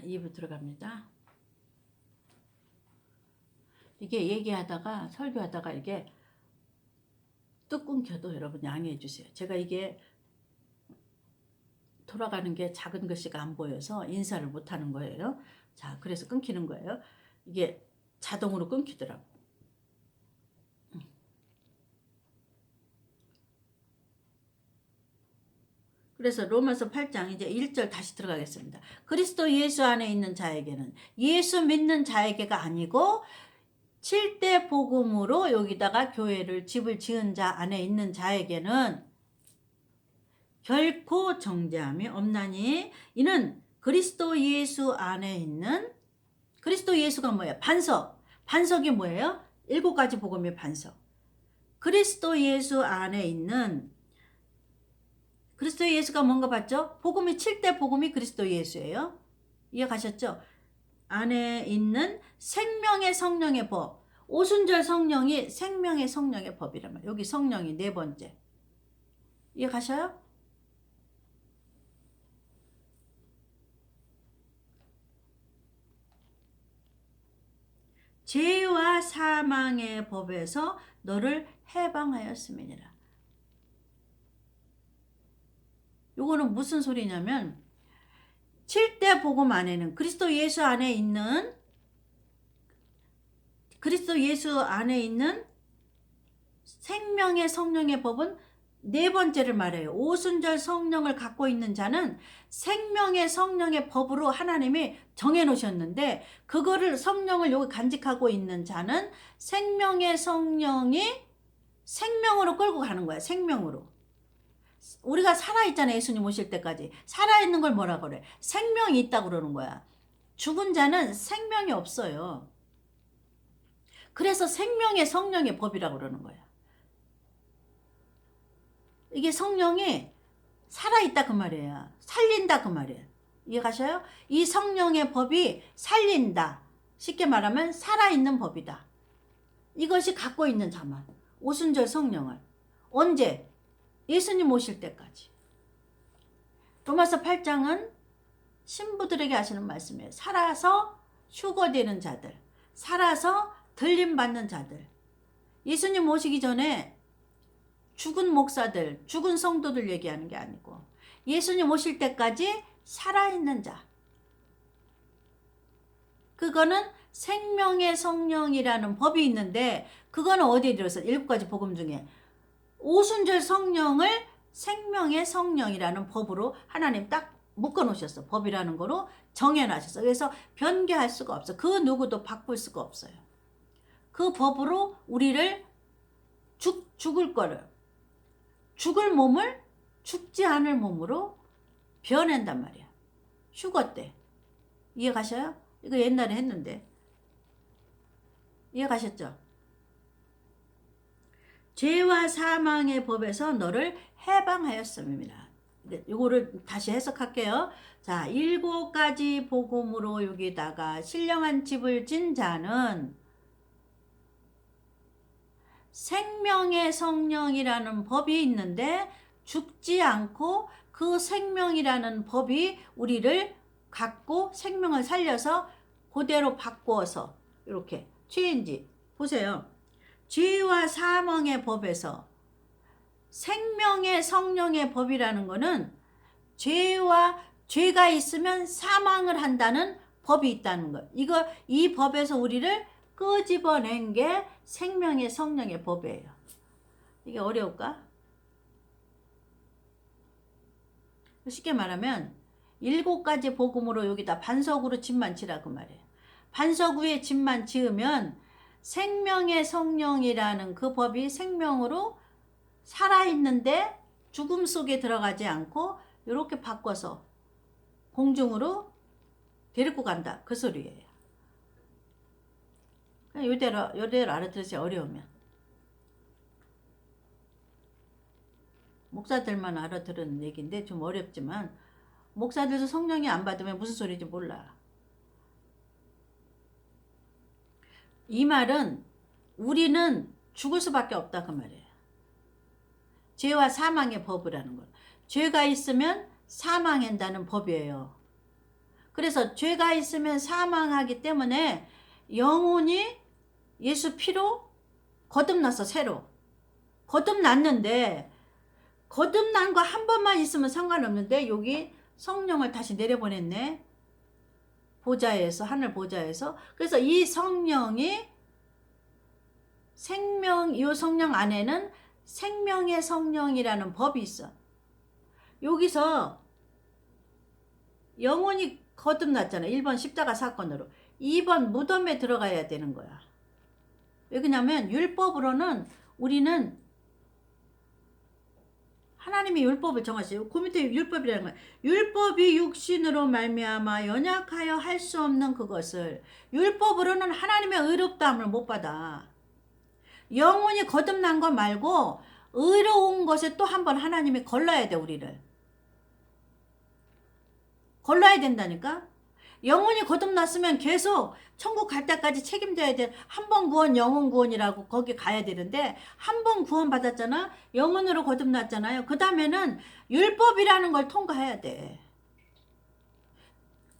2부 들어갑니다. 이게 얘기하다가 설교하다가 이게 뚝 끊겨도 여러분 양해해 주세요. 제가 이게 돌아가는 게 작은 글씨가 안 보여서 인사를 못 하는 거예요. 자, 그래서 끊기는 거예요. 이게 자동으로 끊기더라고. 그래서 로마서 8장 이제 1절 다시 들어가겠습니다. 그리스도 예수 안에 있는 자에게는 예수 믿는 자에게가 아니고 7대 복음으로 여기다가 교회를 집을 지은 자 안에 있는 자에게는 결코 정죄함이 없나니 이는 그리스도 예수 안에 있는 그리스도 예수가 뭐예요? 반석. 반석이 뭐예요? 7가지 복음의 반석. 그리스도 예수 안에 있는 그리스도 예수가 뭔가 봤죠? 복음이 7대 복음이 그리스도 예수예요. 이해가셨죠? 안에 있는 생명의 성령의 법. 오순절 성령이 생명의 성령의 법이란 말이에요. 여기 성령이 4번째. 이해가셔요? 죄와 사망의 법에서 너를 해방하였음이니라. 요거는 무슨 소리냐면 7대 복음 안에는 그리스도 예수 안에 있는 생명의 성령의 법은 4번째를 말해요. 오순절 성령을 갖고 있는 자는 생명의 성령의 법으로 하나님이 정해놓으셨는데 그거를 성령을 여기 간직하고 있는 자는 생명의 성령이 생명으로 끌고 가는 거야. 생명으로. 우리가 살아있잖아요. 예수님 오실 때까지. 살아있는 걸 뭐라 그래? 생명이 있다고 그러는 거야. 죽은 자는 생명이 없어요. 그래서 생명의 성령의 법이라고 그러는 거야. 이게 성령이 살아있다 그 말이에요. 살린다 그 말이에요. 이해가셔요? 이 성령의 법이 살린다. 쉽게 말하면 살아있는 법이다. 이것이 갖고 있는 자만. 오순절 성령을. 언제? 예수님 오실 때까지. 로마서 8장은 신부들에게 하시는 말씀이에요. 살아서 휴거되는 자들. 살아서 들림받는 자들. 예수님 오시기 전에 죽은 목사들, 죽은 성도들 얘기하는 게 아니고 예수님 오실 때까지 살아있는 자. 그거는 생명의 성령이라는 법이 있는데 그거는 어디에 들어있어요? 7가지 복음 중에 오순절 성령을 생명의 성령이라는 법으로 하나님 딱 묶어놓으셨어. 법이라는 거로 정해놨었어. 그래서 변개할 수가 없어. 그 누구도 바꿀 수가 없어요. 그 법으로 우리를 죽을 거를 죽을 몸을 죽지 않을 몸으로 변한단 말이야. 휴거 때. 이해가셔요? 이거 옛날에 했는데. 이해가셨죠? 죄와 사망의 법에서 너를 해방하였음입니다. 이거를 다시 해석할게요. 자, 7가지 복음으로 여기다가 신령한 집을 진 자는 생명의 성령이라는 법이 있는데 죽지 않고 그 생명이라는 법이 우리를 갖고 생명을 살려서 그대로 바꾸어서 이렇게 체인지 보세요. 죄와 사망의 법에서 생명의 성령의 법이라는 거는 죄가 있으면 사망을 한다는 법이 있다는 거. 이 법에서 우리를 끄집어낸 게 생명의 성령의 법이에요. 이게 어려울까? 쉽게 말하면 7가지 복음으로 여기다 반석으로 집만 지라 그 말이에요. 반석 위에 집만 지으면 생명의 성령이라는 그 법이 생명으로 살아있는데 죽음 속에 들어가지 않고 이렇게 바꿔서 공중으로 데리고 간다. 그 소리예요. 요대로 알아들으세요. 어려우면. 목사들만 알아들은 얘기인데 좀 어렵지만 목사들도 성령이 안 받으면 무슨 소리인지 몰라. 이 말은 우리는 죽을 수밖에 없다 그 말이에요. 죄와 사망의 법이라는 것. 죄가 있으면 사망한다는 법이에요. 그래서 죄가 있으면 사망하기 때문에 영혼이 예수 피로 거듭났어. 새로 거듭났는데, 거듭난 거 한 번만 있으면 상관없는데 여기 성령을 다시 내려보냈네. 보좌에서, 하늘 보좌에서. 그래서 이 성령이 이 성령 안에는 생명의 성령이라는 법이 있어. 여기서 영혼이 거듭났잖아. 1번 십자가 사건으로. 2번 무덤에 들어가야 되는 거야. 왜 그러냐면 율법으로는 우리는 하나님이 율법을 정하시고, 그 밑에 율법이라는 거야. 율법이 육신으로 말미암아 연약하여 할 수 없는 그것을, 율법으로는 하나님의 의롭다함을 못 받아. 영혼이 거듭난 것 말고 의로운 것에 또 한 번 하나님이 걸러야 돼. 우리를 걸러야 된다니까. 영혼이 거듭났으면 계속 천국 갈 때까지 책임져야 돼. 한 번 구원, 영혼 구원이라고 거기 가야 되는데, 한 번 구원 받았잖아. 영혼으로 거듭났잖아요. 그 다음에는 율법이라는 걸 통과해야 돼.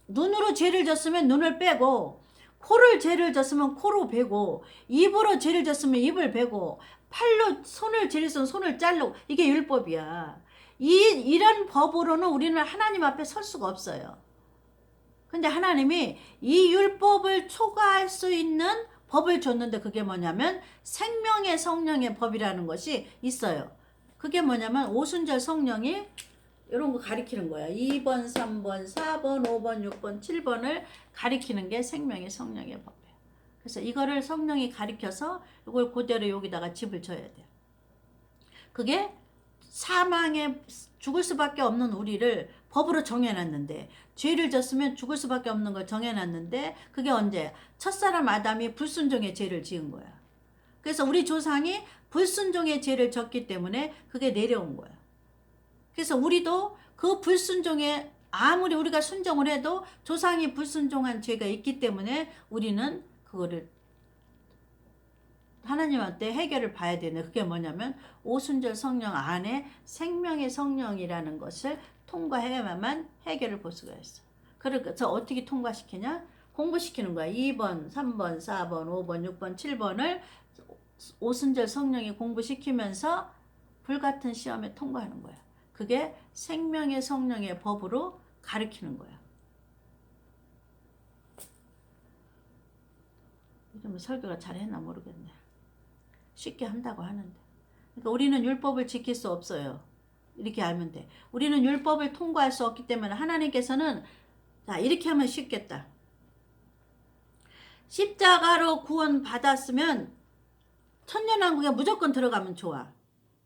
눈으로 죄를 졌으면 눈을 빼고, 코를 죄를 졌으면 코로 베고, 입으로 죄를 졌으면 입을 베고, 팔로 손을 죄를 졌으면 손을 자르고. 이게 율법이야. 이런 법으로는 우리는 하나님 앞에 설 수가 없어요. 근데 하나님이 이 율법을 초과할 수 있는 법을 줬는데, 그게 뭐냐면 생명의 성령의 법이라는 것이 있어요. 그게 뭐냐면 오순절 성령이 이런 거 가리키는 거야. 2번, 3번, 4번, 5번, 6번, 7번을 가리키는 게 생명의 성령의 법이에요. 그래서 이거를 성령이 가리켜서 이걸 그대로 여기다가 집을 쳐야 돼요. 그게 사망에 죽을 수밖에 없는 우리를 법으로 정해놨는데, 죄를 졌으면 죽을 수밖에 없는 걸 정해놨는데, 그게 언제? 첫사람 아담이 불순종의 죄를 지은 거야. 그래서 우리 조상이 불순종의 죄를 졌기 때문에 그게 내려온 거야. 그래서 우리도 그 불순종에, 아무리 우리가 순종을 해도 조상이 불순종한 죄가 있기 때문에 우리는 그거를 하나님한테 해결을 봐야 되네. 그게 뭐냐면 오순절 성령 안에 생명의 성령이라는 것을 통과해야만 해결을 볼 수가 있어. 그래서 어떻게 통과시키냐? 공부시키는 거야. 2번, 3번, 4번, 5번, 6번, 7번을 오순절 성령이 공부시키면서 불같은 시험에 통과하는 거야. 그게 생명의 성령의 법으로 가르치는 거야. 이러면 설교가 잘했나 모르겠네. 쉽게 한다고 하는데. 그러니까 우리는 율법을 지킬 수 없어요. 이렇게 알면 돼. 우리는 율법을 통과할 수 없기 때문에 하나님께서는, 자, 이렇게 하면 쉽겠다. 십자가로 구원 받았으면 천년왕국에 무조건 들어가면 좋아.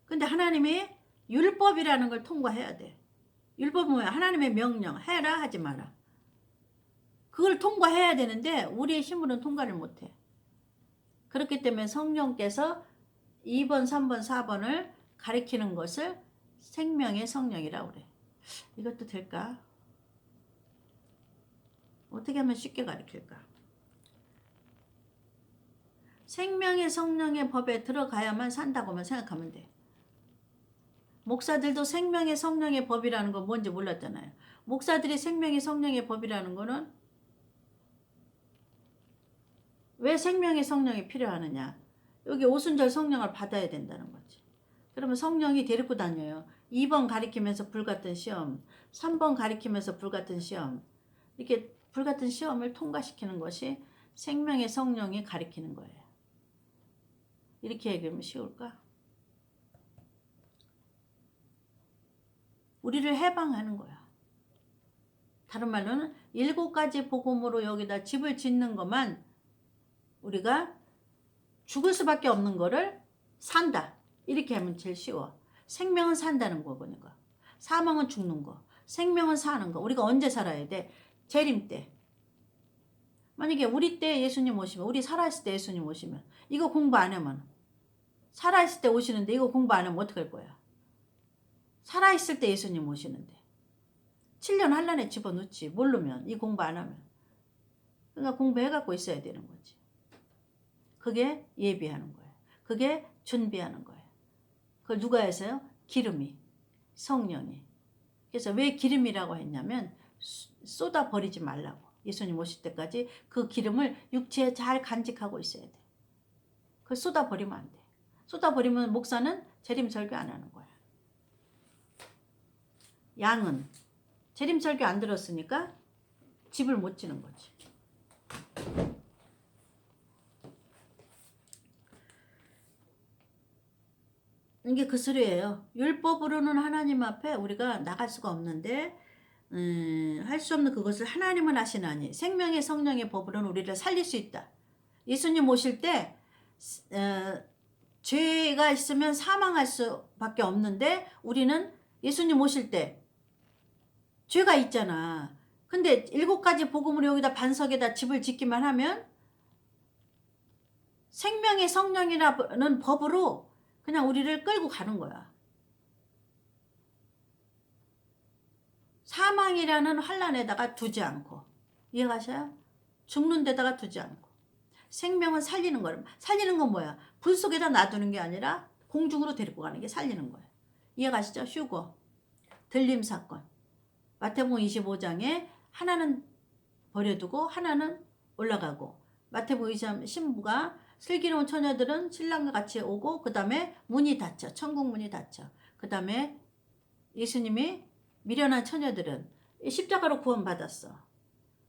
근데 하나님이 율법이라는 걸 통과해야 돼. 율법은 뭐야? 하나님의 명령. 해라, 하지 마라. 그걸 통과해야 되는데 우리의 힘으로는 통과를 못해. 그렇기 때문에 성령께서 2번, 3번, 4번을 가리키는 것을 생명의 성령이라고 그래. 이것도 될까? 어떻게 하면 쉽게 가르칠까? 생명의 성령의 법에 들어가야만 산다고만 생각하면 돼. 목사들도 생명의 성령의 법이라는 거 뭔지 몰랐잖아요. 목사들이 생명의 성령의 법이라는 거는 왜 생명의 성령이 필요하느냐? 여기 오순절 성령을 받아야 된다는 거지. 그러면 성령이 데리고 다녀요. 2번 가리키면서 불같은 시험, 3번 가리키면서 불같은 시험, 이렇게 불같은 시험을 통과시키는 것이 생명의 성령이 가리키는 거예요. 이렇게 얘기하면 쉬울까? 우리를 해방하는 거야. 다른 말로는 7가지 복음으로 여기다 집을 짓는 것만 우리가 죽을 수밖에 없는 거를 산다. 이렇게 하면 제일 쉬워. 생명은 산다는 거니까. 사망은 죽는 거. 생명은 사는 거. 우리가 언제 살아야 돼? 재림 때. 만약에 우리 때 예수님 오시면, 우리 살아있을 때 예수님 오시면, 이거 공부 안 하면, 살아있을 때 오시는데 이거 공부 안 하면 어떡할 거야? 살아있을 때 예수님 오시는데 7년 한란에 집어넣지. 모르면, 이 공부 안 하면. 그러니까 공부해갖고 있어야 되는 거지. 그게 예비하는 거예요. 그게 준비하는 거예요. 그걸 누가 해서요? 기름이, 성령이. 그래서 왜 기름이라고 했냐면 쏟아 버리지 말라고. 예수님 오실 때까지 그 기름을 육체에 잘 간직하고 있어야 돼. 그걸 쏟아 버리면 안 돼. 쏟아 버리면 목사는 재림 설교 안 하는 거야. 양은 재림 설교 안 들었으니까 집을 못 지는 거지. 이게 그 소리예요. 율법으로는 하나님 앞에 우리가 나갈 수가 없는데 할 수 없는 그것을 하나님은 하시나니 생명의 성령의 법으로는 우리를 살릴 수 있다. 예수님 오실 때 죄가 있으면 사망할 수밖에 없는데 우리는 예수님 오실 때 죄가 있잖아. 근데 7가지 복음으로 여기다 반석에다 집을 짓기만 하면 생명의 성령이라는 법으로 그냥 우리를 끌고 가는 거야. 사망이라는 환란에다가 두지 않고, 이해가셔요? 죽는 데다가 두지 않고 생명은 살리는 거예요. 살리는 건 뭐야? 불 속에다 놔두는 게 아니라 공중으로 데리고 가는 게 살리는 거예요. 이해가시죠? 휴거, 들림 사건. 마태복음 25장에 하나는 버려두고 하나는 올라가고, 마태복음 23 신부가 슬기로운 처녀들은 신랑과 같이 오고 그 다음에 문이 닫혀. 천국 문이 닫혀. 그 다음에 예수님이 미련한 처녀들은 십자가로 구원받았어.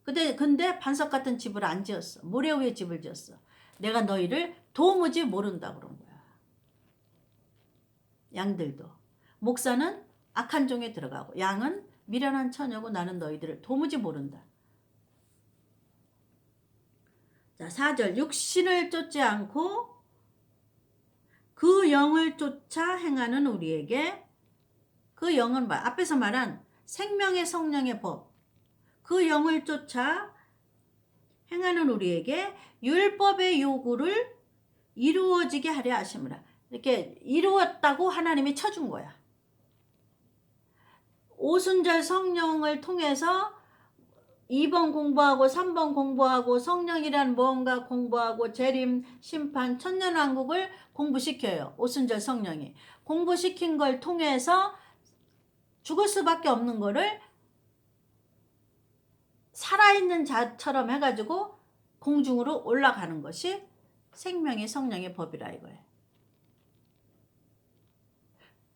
근데 반석 같은 집을 안 지었어. 모래 위에 집을 지었어. 내가 너희를 도무지 모른다 그런 거야. 양들도. 목사는 악한 종에 들어가고 양은 미련한 처녀고 나는 너희들을 도무지 모른다. 자, 4절. 육신을 쫓지 않고 그 영을 쫓아 행하는 우리에게, 그 영은 앞에서 말한 생명의 성령의 법, 그 영을 쫓아 행하는 우리에게 율법의 요구를 이루어지게 하려 하심이라. 이렇게 이루었다고 하나님이 쳐준 거야. 오순절 성령을 통해서 2번 공부하고 3번 공부하고 성령이란 뭔가 공부하고 재림, 심판, 천년왕국을 공부시켜요. 오순절 성령이. 공부시킨 걸 통해서 죽을 수밖에 없는 거를 살아있는 자처럼 해가지고 공중으로 올라가는 것이 생명의 성령의 법이라 이거예요.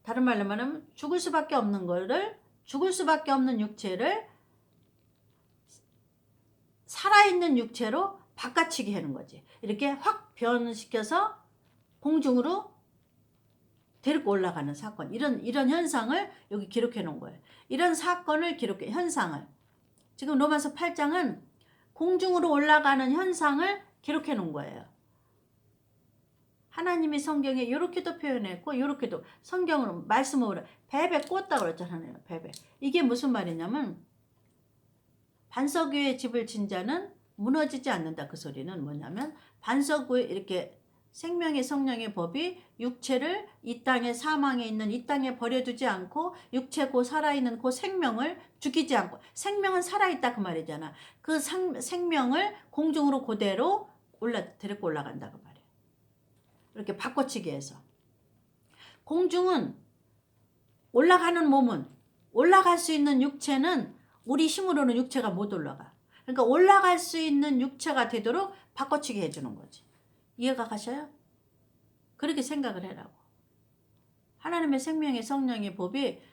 다른 말로 말하면 죽을 수밖에 없는 거를, 죽을 수밖에 없는 육체를 살아있는 육체로 바꿔치기 하는 거지. 이렇게 확 변시켜서 공중으로 데리고 올라가는 사건. 이런 현상을 여기 기록해 놓은 거예요. 이런 사건을 기록해, 현상을. 지금 로마서 8장은 공중으로 올라가는 현상을 기록해 놓은 거예요. 하나님이 성경에 이렇게도 표현했고 이렇게도 성경으로 말씀으로 베베 꽂다고 그랬잖아요. 베베. 이게 무슨 말이냐면 반석 위에 집을 진 자는 무너지지 않는다. 그 소리는 뭐냐면 반석 위에 이렇게 생명의 성령의 법이 육체를 이 땅에, 사망에 있는 이 땅에 버려두지 않고 육체 고 살아있는 그 생명을 죽이지 않고, 생명은 살아있다 그 말이잖아. 그 생명을 공중으로 그대로 데리고 올라간다 그 말이야. 이렇게 바꿔치기 해서. 공중은 올라가는 몸은, 올라갈 수 있는 육체는 우리 힘으로는 육체가 못 올라가. 그러니까 올라갈 수 있는 육체가 되도록 바꿔치기 해주는 거지. 이해가 가셔요? 그렇게 생각을 해라고. 하나님의 생명의 성령의 법이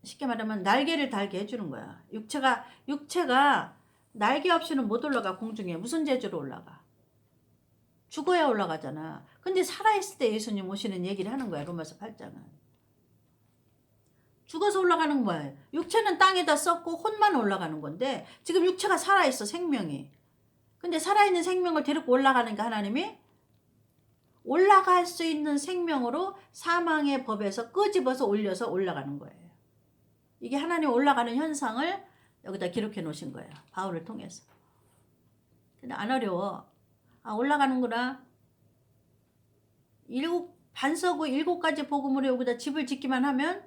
쉽게 말하면 날개를 달게 해주는 거야. 육체가 날개 없이는 못 올라가. 공중에 무슨 재주로 올라가? 죽어야 올라가잖아. 근데 살아있을 때 예수님 오시는 얘기를 하는 거야. 로마서 8장은. 죽어서 올라가는 건 뭐예요? 육체는 땅에다 썩고 혼만 올라가는 건데 지금 육체가 살아있어. 생명이. 근데 살아있는 생명을 데리고 올라가니까 하나님이 올라갈 수 있는 생명으로 사망의 법에서 끄집어서 올려서 올라가는 거예요. 이게 하나님 올라가는 현상을 여기다 기록해 놓으신 거예요. 바울을 통해서. 근데 안 어려워. 아, 올라가는구나. 반석 후 7가지 복음으로 여기다 집을 짓기만 하면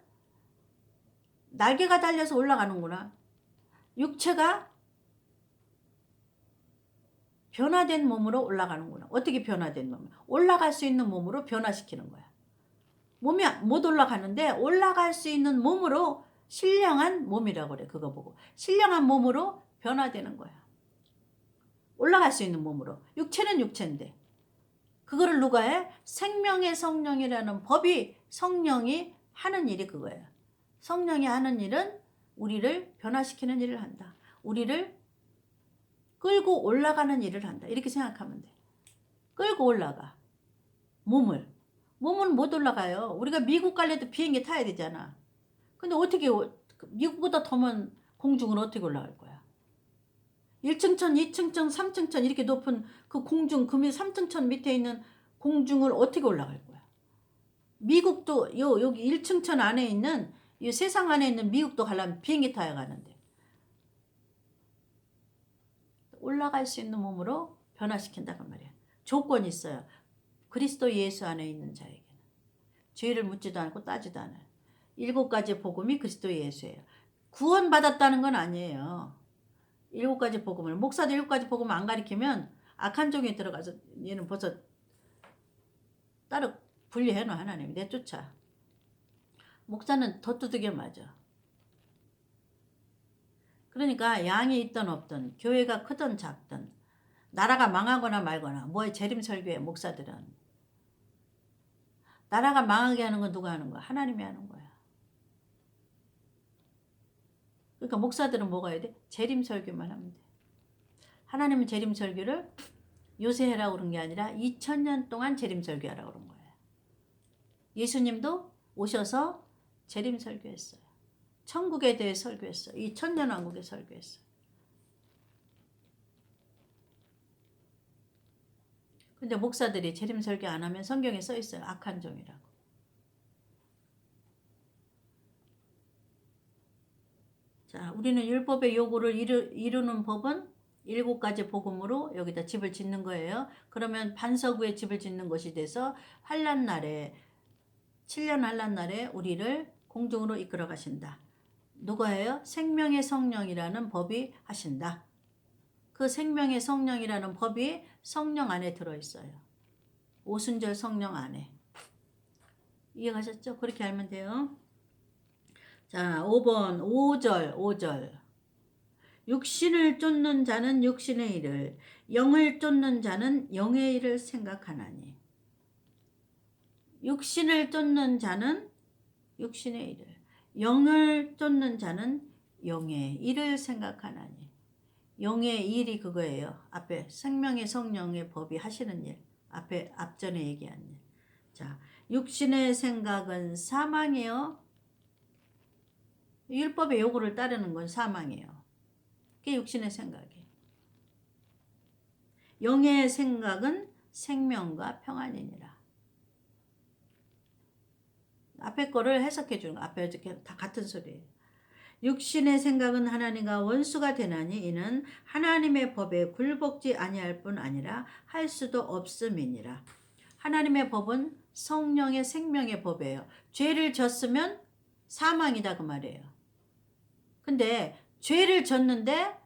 날개가 달려서 올라가는구나. 육체가 변화된 몸으로 올라가는구나. 어떻게 변화된 몸? 올라갈 수 있는 몸으로 변화시키는 거야. 몸이 못 올라가는데 올라갈 수 있는 몸으로 신령한 몸이라고 그래. 그거 보고. 신령한 몸으로 변화되는 거야. 올라갈 수 있는 몸으로. 육체는 육체인데. 그거를 누가 해? 생명의 성령이라는 법이 성령이 하는 일이 그거예요. 성령이 하는 일은 우리를 변화시키는 일을 한다. 우리를 끌고 올라가는 일을 한다. 이렇게 생각하면 돼. 끌고 올라가. 몸은 못 올라가요. 우리가 미국 가려도 비행기 타야 되잖아. 근데 어떻게 미국보다 더 먼 공중을 어떻게 올라갈 거야? 1층천, 2층천, 3층천 이렇게 높은 그 공중, 그 3층천 밑에 있는 공중을 어떻게 올라갈 거야? 미국도 여기 1층천 안에 있는 이 세상 안에 있는 미국도 가려면 비행기 타야 가는데 올라갈 수 있는 몸으로 변화시킨다고 말이야. 조건이 있어요. 그리스도 예수 안에 있는 자에게는 죄를 묻지도 않고 따지도 않아요. 7가지 복음이 그리스도 예수예요. 구원받았다는 건 아니에요. 7가지 복음을 목사들 7가지 복음을 안 가리키면 악한 종에 들어가서 얘는 벌써 따로 분리해놔. 하나님이 내쫓아. 목사는 더 두들겨 맞아. 그러니까 양이 있든 없든 교회가 크든 작든 나라가 망하거나 말거나 뭐에 재림설교해. 목사들은 나라가 망하게 하는 건 누가 하는 거야? 하나님이 하는 거야. 그러니까 목사들은 뭐가 해야 돼? 재림설교만 하면 돼. 하나님은 재림설교를 요새 하라고 그런 게 아니라 2000년 동안 재림설교하라고 그런 거예요. 예수님도 오셔서 재림설교했어요. 천국에 대해 설교했어요. 이 천년왕국에 설교했어요. 근데 목사들이 재림설교 안 하면 성경에 써 있어요. 악한 종이라고. 자, 우리는 율법의 요구를 이루는 법은 7가지 복음으로 여기다 집을 짓는 거예요. 그러면 반석 위에 집을 짓는 것이 돼서 환난 날에 7년 환난 날에 우리를 공중으로 이끌어 가신다. 누가 해요? 생명의 성령이라는 법이 하신다. 그 생명의 성령이라는 법이 성령 안에 들어있어요. 오순절 성령 안에. 이해가셨죠? 그렇게 알면 돼요. 자, 5번 5절. 육신을 쫓는 자는 육신의 일을, 영을 쫓는 자는 영의 일을 생각하나니. 육신을 쫓는 자는 육신의 일을, 영을 쫓는 자는 영의 일을 생각하나니. 영의 일이 그거예요. 앞에 생명의 성령의 법이 하시는 일. 앞전에 얘기한 일. 자, 육신의 생각은 사망이요. 율법의 요구를 따르는 건 사망이에요. 그게 육신의 생각이에요. 영의 생각은 생명과 평안이니라. 앞에 거를 해석해 주는 거. 앞에 이렇게 다 같은 소리예요. 육신의 생각은 하나님과 원수가 되나니 이는 하나님의 법에 굴복지 아니할 뿐 아니라 할 수도 없음이니라. 하나님의 법은 성령의 생명의 법이에요. 죄를 졌으면 사망이다 그 말이에요. 근데 죄를 졌는데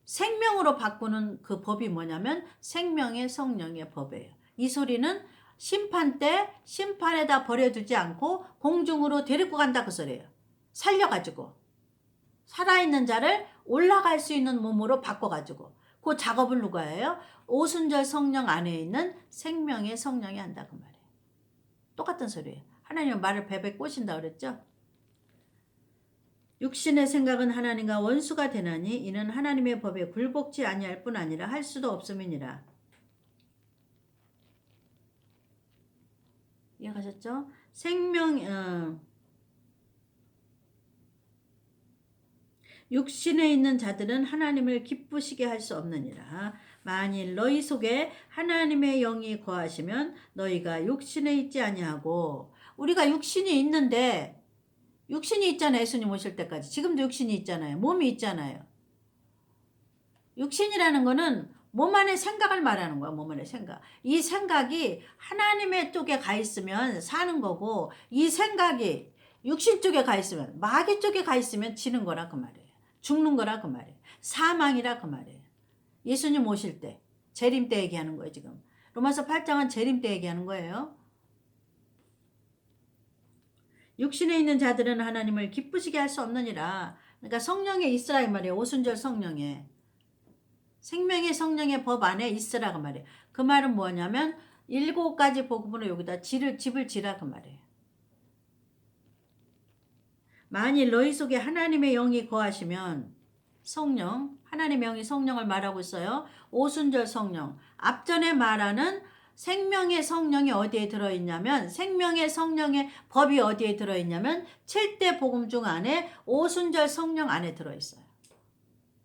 생명으로 바꾸는 그 법이 뭐냐면 생명의 성령의 법이에요. 이 소리는 심판 때 심판에다 버려두지 않고 공중으로 데리고 간다 그 소리예요. 살려가지고 살아있는 자를 올라갈 수 있는 몸으로 바꿔가지고 그 작업을 누가 해요? 오순절 성령 안에 있는 생명의 성령이 한다 그 말이에요. 똑같은 소리예요. 하나님은 말을 베베 꼬신다 그랬죠? 육신의 생각은 하나님과 원수가 되나니 이는 하나님의 법에 굴복지 아니할 뿐 아니라 할 수도 없음이니라. 이해가셨죠? 육신에 있는 자들은 하나님을 기쁘시게 할 수 없느니라. 만일 너희 속에 하나님의 영이 거하시면 너희가 육신에 있지 아니하고. 우리가 육신이 있는데 육신이 있잖아요. 예수님 오실 때까지. 지금도 육신이 있잖아요. 몸이 있잖아요. 육신이라는 거는 몸 안의 생각을 말하는 거야. 몸 안의 생각. 이 생각이 하나님의 쪽에 가 있으면 사는 거고 이 생각이 육신 쪽에 가 있으면 마귀 쪽에 가 있으면 지는 거라 그 말이에요. 죽는 거라 그 말이에요. 사망이라 그 말이에요. 예수님 오실 때 재림 때 얘기하는 거예요. 지금 로마서 8장은 재림 때 얘기하는 거예요. 육신에 있는 자들은 하나님을 기쁘시게 할 수 없느니라. 그러니까 성령에 있으라 이 말이에요. 오순절 성령에. 생명의 성령의 법 안에 있으라 그 말이에요. 그 말은 뭐냐면 7가지 복음으로 여기다 집을 지라 그 말이에요. 만일 너희 속에 하나님의 영이 거하시면 성령, 하나님의 영이 성령을 말하고 있어요. 오순절 성령. 앞전에 말하는 생명의 성령이 어디에 들어있냐면 생명의 성령의 법이 어디에 들어있냐면 7대 복음 중 안에 오순절 성령 안에 들어있어요.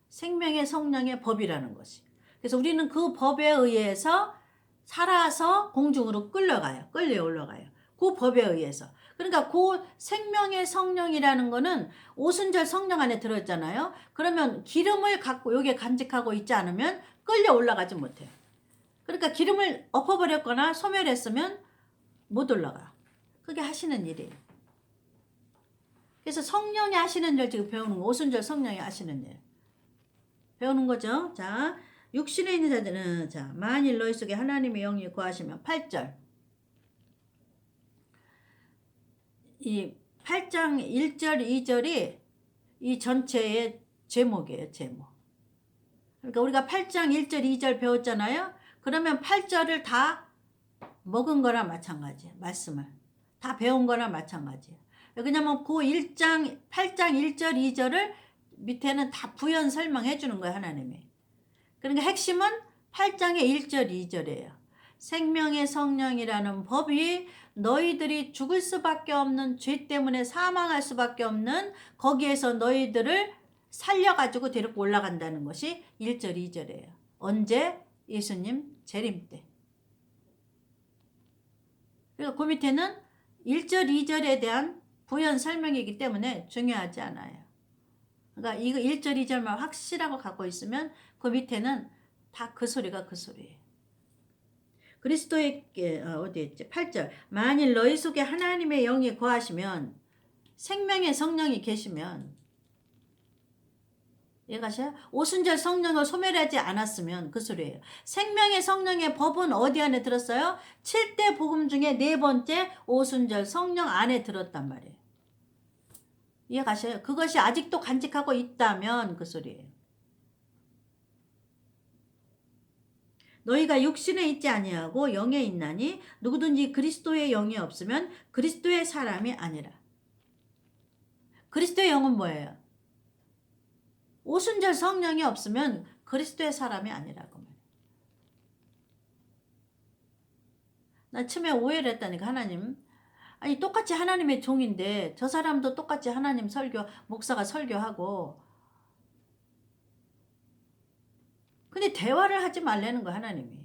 생명의 성령의 법이라는 것이. 그래서 우리는 그 법에 의해서 살아서 공중으로 끌려 올라가요. 그 법에 의해서. 그러니까 그 생명의 성령이라는 거는 오순절 성령 안에 들어있잖아요. 그러면 기름을 갖고 여기에 간직하고 있지 않으면 끌려 올라가지 못해요. 그러니까 기름을 엎어버렸거나 소멸했으면 못 올라가. 그게 하시는 일이에요. 그래서 성령이 하시는 일 지금 배우는 거. 오순절 성령이 하시는 일. 배우는 거죠. 자, 육신에 있는 자들은 자, 만일 너희 속에 하나님의 영이 거하시면 8절. 이 8장 1절 2절이 이 전체의 제목이에요. 제목. 그러니까 우리가 8장 1절 2절 배웠잖아요. 그러면 8절을 다 먹은 거나 마찬가지예요. 말씀을 다 배운 거나 마찬가지예요. 왜냐면 그 8장 1절 2절을 밑에는 다 부연 설명해 주는 거예요. 하나님이. 그러니까 핵심은 8장의 1절 2절이에요. 생명의 성령이라는 법이 너희들이 죽을 수밖에 없는 죄 때문에 사망할 수밖에 없는 거기에서 너희들을 살려가지고 데리고 올라간다는 것이 1절 2절이에요. 언제? 예수님 재림 때. 그리고 그 밑에는 1절 2절에 대한 부연 설명이기 때문에 중요하지 않아요. 그러니까 이거 1절 2절만 확실하고 갖고 있으면 그 밑에는 다 그 소리가 그 소리예요. 그리스도에게 어디 있지? 8절. 만일 너희 속에 하나님의 영이 거하시면 생명의 성령이 계시면 이해가셔요? 오순절 성령을 소멸하지 않았으면 그 소리예요. 생명의 성령의 법은 어디 안에 들었어요? 7대 복음 중에 4번째 오순절 성령 안에 들었단 말이에요. 이해가셔요? 그것이 아직도 간직하고 있다면 그 소리예요. 너희가 육신에 있지 아니하고 영에 있나니 누구든지 그리스도의 영이 없으면 그리스도의 사람이 아니라. 그리스도의 영은 뭐예요? 오순절 성령이 없으면 그리스도의 사람이 아니라고 말이에요. 나 처음에 오해를 했다니까. 하나님, 아니 똑같이 하나님의 종인데 저 사람도 똑같이 하나님 목사가 설교하고, 근데 대화를 하지 말라는 거야. 하나님이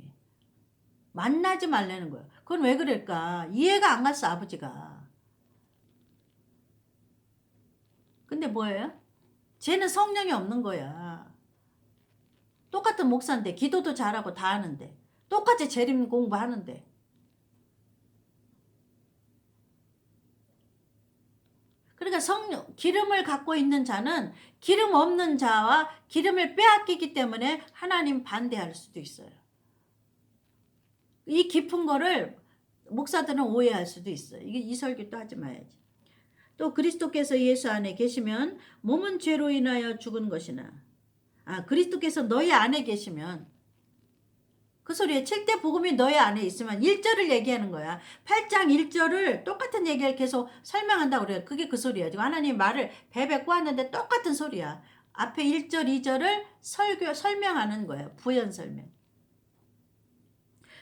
만나지 말라는 거야. 그건 왜 그럴까? 이해가 안 갔어. 아버지가. 근데 뭐예요? 쟤는 성령이 없는 거야. 똑같은 목사인데 기도도 잘하고 다 하는데 똑같이 재림 공부하는데. 그러니까 기름을 갖고 있는 자는 기름 없는 자와 기름을 빼앗기기 때문에 하나님 반대할 수도 있어요. 이 깊은 거를 목사들은 오해할 수도 있어요. 이 설교 또 하지 마야지. 또 그리스도께서 예수 안에 계시면 몸은 죄로 인하여 죽은 것이나, 그리스도께서 너희 안에 계시면, 그 소리에 7대 복음이 너희 안에 있으면 1절을 얘기하는 거야. 8장 1절을 똑같은 얘기를 계속 설명한다고 그래요. 그게 그 소리야. 지금 하나님 말을 배뱉고 하는데 똑같은 소리야. 앞에 1절 2절을 설명하는 거예요. 부연 설명.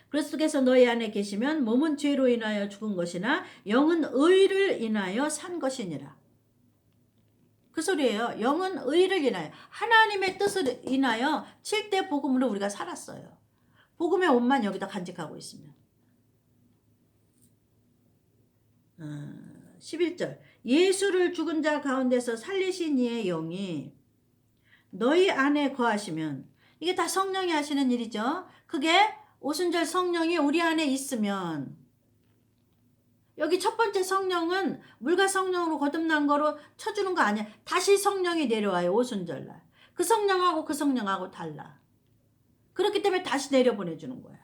그리스도께서 너희 안에 계시면 몸은 죄로 인하여 죽은 것이나 영은 의를 인하여 산 것이니라. 그 소리예요. 영은 의를 인하여, 하나님의 뜻을 인하여 7대 복음으로 우리가 살았어요. 복음의 옷만 여기다 간직하고 있으면. 11절. 예수를 죽은 자 가운데서 살리신 이의 영이 너희 안에 거하시면, 이게 다 성령이 하시는 일이죠. 그게 오순절 성령이 우리 안에 있으면, 여기 첫 번째 성령은 물과 성령으로 거듭난 거로 쳐주는 거 아니야. 다시 성령이 내려와요. 오순절날. 그 성령하고 그 성령하고 달라. 그렇기 때문에 다시 내려보내주는 거야.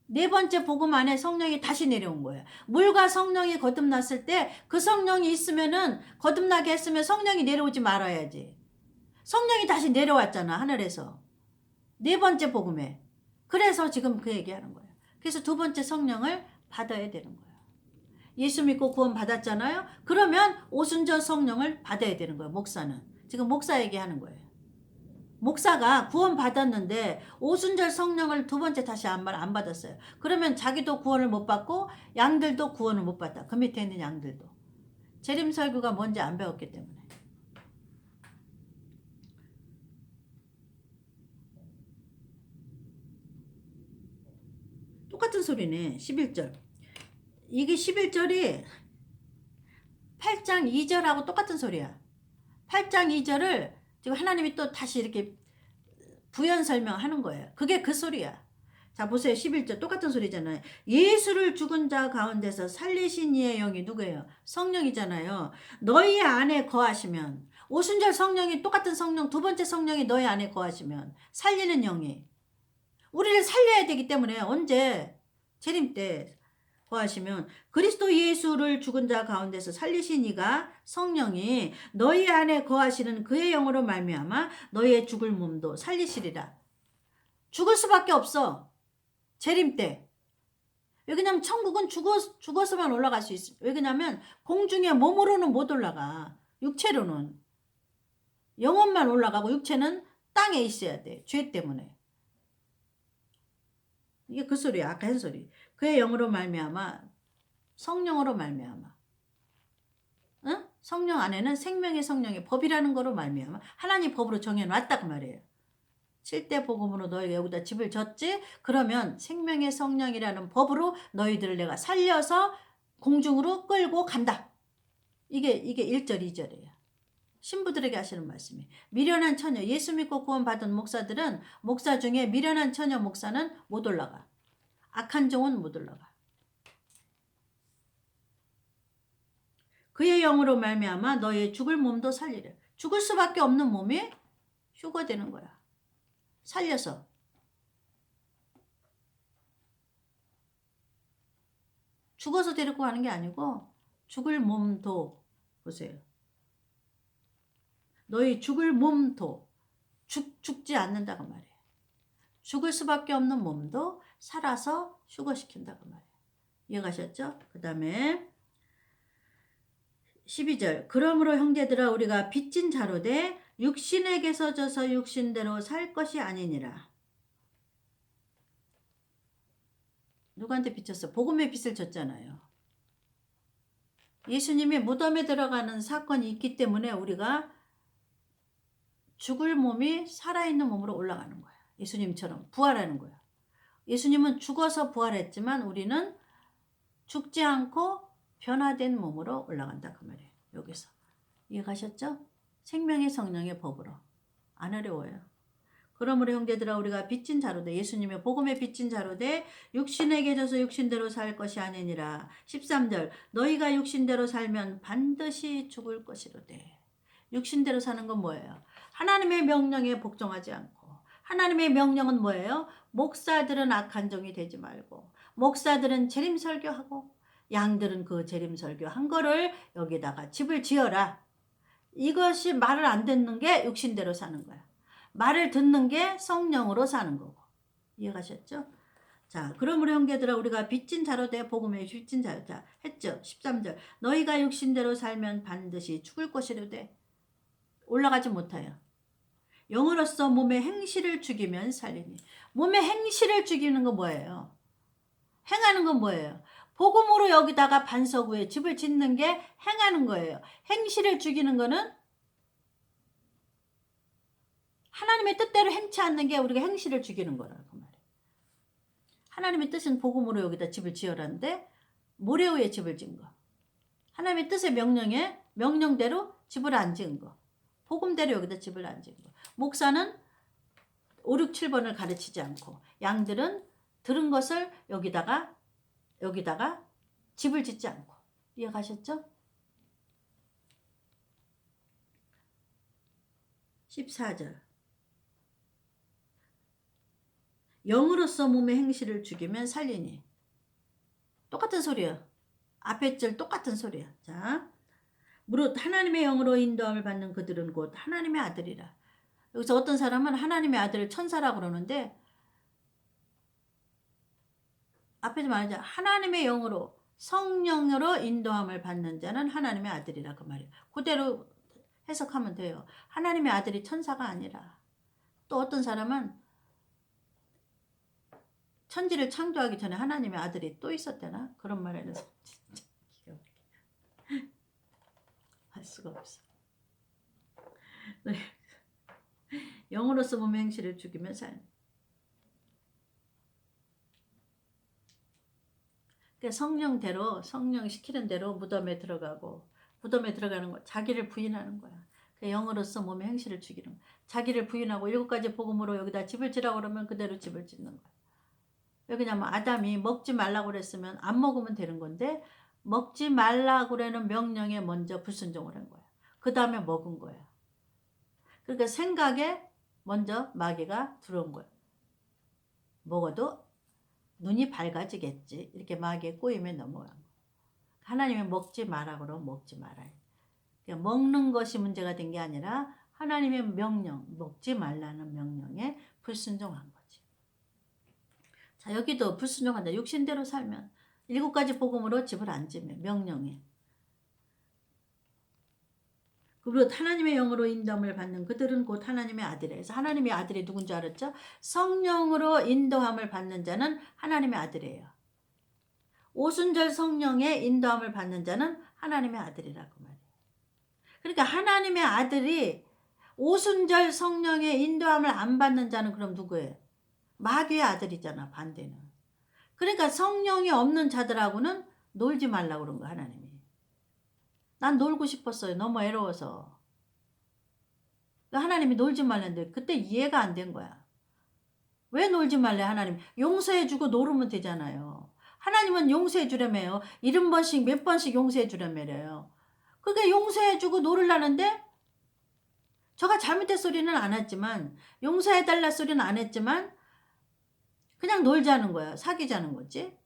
네 번째 복음 안에 성령이 다시 내려온 거예요. 물과 성령이 거듭났을 때 그 성령이 있으면은 거듭나게 했으면 성령이 내려오지 말아야지. 성령이 다시 내려왔잖아, 하늘에서. 네 번째 복음에. 그래서 지금 그 얘기하는 거예요. 그래서 두 번째 성령을 받아야 되는 거예요. 예수 믿고 구원 받았잖아요. 그러면 오순절 성령을 받아야 되는 거예요. 목사는. 지금 목사 얘기하는 거예요. 목사가 구원 받았는데 오순절 성령을 두 번째 다시 안 받았어요. 그러면 자기도 구원을 못 받고 양들도 구원을 못 받다. 그 밑에 있는 양들도. 재림설교가 뭔지 안 배웠기 때문에. 똑같은 소리네. 11절. 이게 11절이 8장 2절하고 똑같은 소리야. 8장 2절을 지금 하나님이 또 다시 이렇게 부연 설명하는 거예요. 그게 그 소리야. 자 보세요. 11절 똑같은 소리잖아요. 예수를 죽은 자 가운데서 살리신 이의 영이 누구예요? 성령이잖아요. 너희 안에 거하시면 오순절 성령이 똑같은 성령 두 번째 성령이 너희 안에 거하시면 살리는 영이 우리를 살려야 되기 때문에 언제 재림 때 거하시면 그리스도 예수를 죽은 자 가운데서 살리신 이가 성령이 너희 안에 거하시는 그의 영으로 말미암아 너희의 죽을 몸도 살리시리라. 죽을 수밖에 없어. 재림 때. 왜냐면 천국은 죽어서만 올라갈 수 있어. 왜냐면 공중에 몸으로는 못 올라가. 육체로는. 영혼만 올라가고 육체는 땅에 있어야 돼. 죄 때문에. 이게 그 소리야. 아까 한 소리. 그의 영으로 말미암아 성령으로 말미암아. 응? 성령 안에는 생명의 성령의 법이라는 거로 말미암아 하나님 법으로 정해놨다 그 말이에요. 7대 복음으로 너희가 여기다 집을 졌지? 그러면 생명의 성령이라는 법으로 너희들을 내가 살려서 공중으로 끌고 간다. 이게 1절 2절이에요. 신부들에게 하시는 말씀이. 미련한 처녀 예수 믿고 구원받은 목사들은 목사 중에 미련한 처녀 목사는 못 올라가. 악한 종은 못 올라가. 그의 영으로 말미암아 너의 죽을 몸도 살리려. 죽을 수밖에 없는 몸이 휴거되는 거야. 살려서. 죽어서 데리고 가는 게 아니고 죽을 몸도 보세요. 너희 죽을 몸도 죽지 않는다고 말이에요. 죽을 수밖에 없는 몸도 살아서 휴거시킨다고 말이에요. 이해가셨죠? 그 다음에 12절 그러므로 형제들아 우리가 빚진 자로 돼 육신에게서 져서 육신대로 살 것이 아니니라. 누구한테 빚졌어? 복음의 빚을 졌잖아요. 예수님이 무덤에 들어가는 사건이 있기 때문에 우리가 죽을 몸이 살아있는 몸으로 올라가는 거야. 예수님처럼 부활하는 거야. 예수님은 죽어서 부활했지만 우리는 죽지 않고 변화된 몸으로 올라간다 그 말이에요. 여기서 이해가셨죠? 생명의 성령의 법으로. 안 어려워요. 그러므로 형제들아 우리가 빚진 자로 돼 예수님의 복음에 빚진 자로 돼 육신에게 져서 육신대로 살 것이 아니니라. 13절 너희가 육신대로 살면 반드시 죽을 것이로되. 육신대로 사는 건 뭐예요? 하나님의 명령에 복종하지 않고. 하나님의 명령은 뭐예요? 목사들은 악한 종이 되지 말고 목사들은 재림설교하고 양들은 그 재림설교한 거를 여기다가 집을 지어라. 이것이 말을 안 듣는 게 육신대로 사는 거야. 말을 듣는 게 성령으로 사는 거고. 이해가셨죠? 자, 그러므로 형제들아 우리가 빚진 자로 돼 복음에 빚진 자로 자 했죠. 13절 너희가 육신대로 살면 반드시 죽을 것이로되 올라가지 못하여 영으로서 몸의 행실을 죽이면 살리니. 몸의 행실을 죽이는 건 뭐예요? 행하는 건 뭐예요? 복음으로 여기다가 반석 위에 집을 짓는 게 행하는 거예요. 행실을 죽이는 거는 하나님의 뜻대로 행치 않는 게 우리가 행실을 죽이는 거라고 말이에요. 하나님의 뜻은 복음으로 여기다 집을 지으라는데 모래 위에 집을 지은 거. 하나님의 뜻의 명령대로 집을 안 지은 거. 복음대로 여기다 집을 안 지은 거. 목사는 5, 6, 7번을 가르치지 않고 양들은 들은 것을 여기다가 집을 짓지 않고. 이해가셨죠? 14절 영으로서 몸의 행실을 죽이면 살리니. 똑같은 소리야. 앞에 절 똑같은 소리야. 자, 무릇 하나님의 영으로 인도함을 받는 그들은 곧 하나님의 아들이라. 여기서 어떤 사람은 하나님의 아들을 천사라고 그러는데 앞에서 말하자 하나님의 영으로 성령으로 인도함을 받는 자는 하나님의 아들이라 그 말이에요. 그대로 해석하면 돼요. 하나님의 아들이 천사가 아니라. 또 어떤 사람은 천지를 창조하기 전에 하나님의 아들이 또 있었대나? 그런 말에는 진짜 기가 막혀. 할 수가 없어. 영으로서 몸의 행실을 죽이면 살. 그러니까 성령대로 성령 시키는 대로 무덤에 들어가고 무덤에 들어가는 거 자기를 부인하는 거야. 그러니까 영으로서 몸의 행실을 죽이는 거야. 자기를 부인하고 7가지 복음으로 여기다 집을 지라고 그러면 그대로 집을 짓는 거야. 왜냐면 아담이 먹지 말라고 그랬으면 안 먹으면 되는 건데 먹지 말라고 그러는 명령에 먼저 불순종을 한 거야. 그 다음에 먹은 거야. 그러니까 생각에 먼저 마귀가 들어온 거야. 먹어도 눈이 밝아지겠지. 이렇게 마귀의 꼬임에 넘어간 거야. 하나님이 먹지 마라 그러면 먹지 말아요. 그러니까 먹는 것이 문제가 된 게 아니라 하나님의 명령, 먹지 말라는 명령에 불순종한 거지. 자, 여기도 불순종한다. 육신대로 살면 7가지 복음으로 집을 안 지면 명령에. 그리고 하나님의 영으로 인도함을 받는 그들은 곧 하나님의 아들이라. 그래서 하나님의 아들이 누군지 알았죠? 성령으로 인도함을 받는 자는 하나님의 아들이에요. 오순절 성령의 인도함을 받는 자는 하나님의 아들이라고 말이에요. 그러니까 하나님의 아들이 오순절 성령의 인도함을 안 받는 자는 그럼 누구예요? 마귀의 아들이잖아, 반대는. 그러니까 성령이 없는 자들하고는 놀지 말라고 그런 거야, 하나님이. 난 놀고 싶었어요. 너무 애로워서. 하나님이 놀지 말랬는데 그때 이해가 안 된 거야. 왜 놀지 말래, 하나님? 용서해주고 놀으면 되잖아요. 하나님은 용서해주려며요. 70번씩 몇 번씩 용서해주려며요. 그게 용서해주고 놀으려는데 저가 잘못된 소리는 안 했지만 용서해달라 소리는 안 했지만 그냥 놀자는 거야. 사귀자는 거지.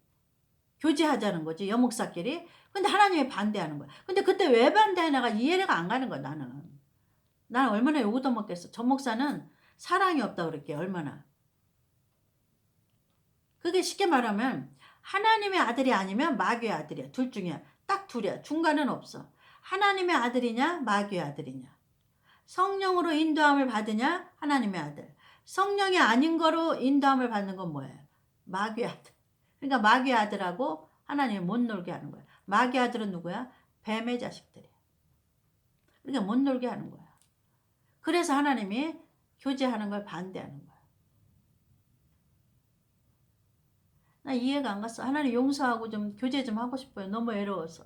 교제하자는 거지. 여목사끼리. 근데 하나님이 반대하는 거야. 근데 그때 왜 반대하냐가 이해가 안 가는 거야, 나는. 나는 얼마나 요구도 먹겠어. 저 목사는 사랑이 없다고 그럴게, 얼마나. 그게 쉽게 말하면 하나님의 아들이 아니면 마귀의 아들이야. 둘 중이야. 딱 둘이야. 중간은 없어. 하나님의 아들이냐 마귀의 아들이냐. 성령으로 인도함을 받으냐 하나님의 아들. 성령이 아닌 거로 인도함을 받는 건 뭐예요? 마귀의 아들. 그러니까 마귀의 아들하고 하나님이 못 놀게 하는 거야. 마귀의 아들은 누구야? 뱀의 자식들이야. 그러니까 못 놀게 하는 거야. 그래서 하나님이 교제하는 걸 반대하는 거야. 나 이해가 안 갔어. 하나님 용서하고 좀 교제 좀 하고 싶어요. 너무 애로워서.